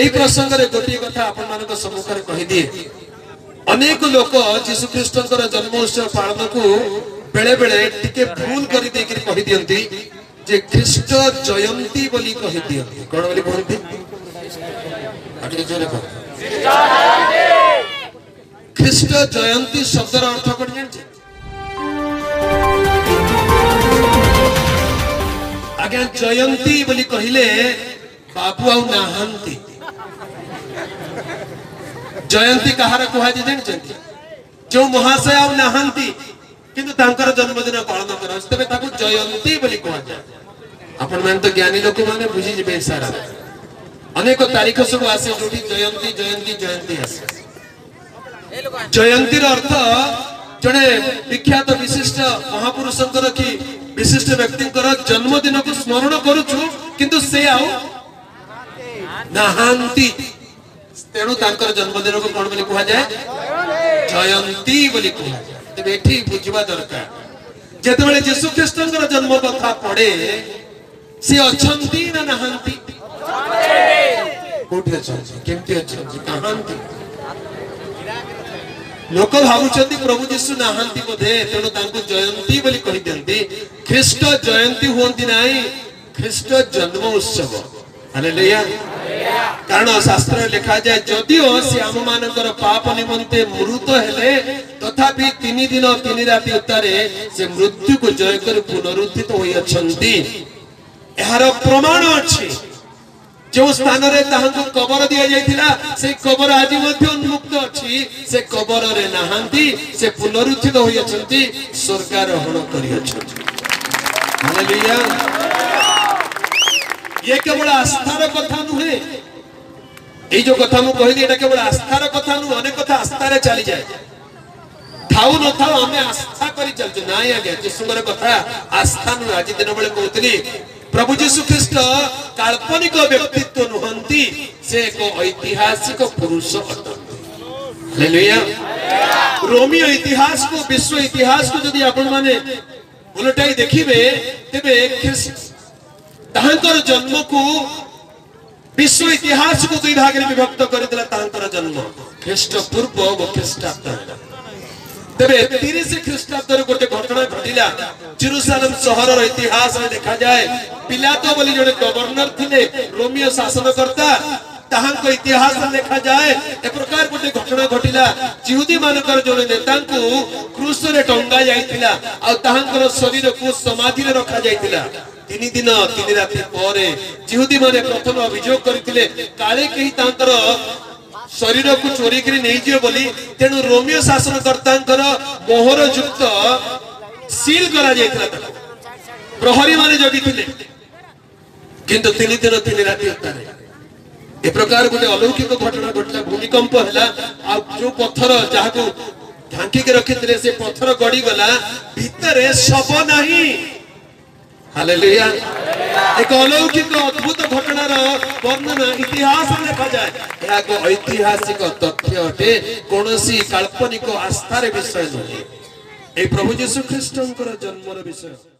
यही प्रसंग रे गोटे कथा आपण मानक सम्मुख रे कहि दिए अनेक लोक यीशु ख्रीष्टर जन्म उत्सव पालन को बेले बेले टिके भूल करि दे कि कहि दियंती जे ख्रीष्ट जयंती बोली कहि दियंती कोन बोली कहंती अटे जोरे को ख्रीष्ट जयंती शब्दर अर्थ कोन जानछे आज्ञा जयंती बोली कहिले बाबू आउ नाहंती जयंती कहार कुहा जे जानछंती जो महाशय आउ नाहंती किंतु तांकर जन्मदिन पालन करस तबे ताकू जयंती बोली कुहा जाय आपण मन तो ज्ञानी लोक माने बुझी जेबे सारा अनेक तारीख सब आसे जोटी जयंती जयंती जयंती आसे जयंती रो अर्थ जने विख्यात विशिष्ट महापुरुषंकर की विशिष्ट व्यक्तिंकर जन्मदिन को स्मरण करूछु किंतु से आउ नाहंती तेणु तांकर जन्मदिन को कोन बोली कुहा जाय जयंती बोली कुहा जाय तबे एठी बुझिबा दरकार जेतेबेले यीशु ख्रीष्टंकर जन्म कथा पड़े से अछंती ना नाहंती कोठी अछंती केमती अछंती नाहंती लोक भावुचंती प्रभु यीशु नाहंती बोधे तेणु तांको जयंती बोली कहि देंती ख्रीष्ट जयंती होंती नाही ख्रीष्ट जन्म उत्सव हालेलुया कारण शास्त्र लिखा जाए जदिओ से आम मानकर पाप निमंते मृत हेले तथापि 3 दिन 3 राति उत्तारे से मृत्यु को जय कर पुनरुत्थित होई अछंती एहार प्रमाण अछि जो स्थान रे ताहांको कबर दिया जायतिला से कबर आज मध्ये उन्मुक्त अछि से कबर रे नाहंती से पुनरुत्थित होई अछंती स्वर्गारोहण करि अछंती हालेलुया ये केवल आस्थार कथा नुहे ए जो कथा मु कहि एटा केवल आस्थार कथा नु अनेक कथा आस्थारे चली जाय थाउ न थाउ हमें आस्था करी चलछ नाय आगे जे सुंदर कथा आस्था नु आज दिन बेले कहतली प्रभु यीशु ख्रीष्ट काल्पनिक व्यक्तित्व नुहंती से एक ऐतिहासिक पुरुष अटंती हालेलुया रोमियो इतिहास को विश्व इतिहास को यदि आपण माने उलटाई देखिबे तबे ख्रीष्ट तांकर जन्म को विश्व इतिहास को दुई भाग में विभक्त कर दिला तांकर जन्म ख्रीष्ट पूर्व और ख्रीष्टाब्द तबे 30 ख्रीष्टाब्द रे गोटे घटना घटिला जेरूशलेम शहर रो इतिहास में देखा जाए पिलातो बोली जने गवर्नर थिले रोमियो शासनकर्ता ताहांको इतिहास में देखा जाए ए प्रकार गोटे घटना घटिला यहूदी मानकर जने नेता को क्रूस रे टंगा जायतिला आ ताहांकर शरीर को समाधि रे रखा जायतिला 3 दिन 3 राति परे यहूदी माने प्रथम अभियोग करथिले काले कही तांकर शरीर को चोरी करी नहीं जियो बोली तेणु रोमियो शासनकर्तांकर मोहर युक्त सील करा जायतिला प्रहरी माने जगिथिले किंतु 3 दिन 3 राति उत्तारे ए प्रकार गोटे अलौकिक घटना घटला भूमिकंप हला आ जो पत्थर जहा को ढांकी के रखिथिले से पत्थर गड़ी गला भीतरे शव नाही हालेलुया एक अलौकिक अद्भुत घटनार वर्णना इतिहास में लिखा जाए यह एक ऐतिहासिक तथ्य अटे कोनोसी काल्पनिक आस्थार विषय नहीं ए प्रभु यीशु ख्रीष्टंकर जन्मर विषय।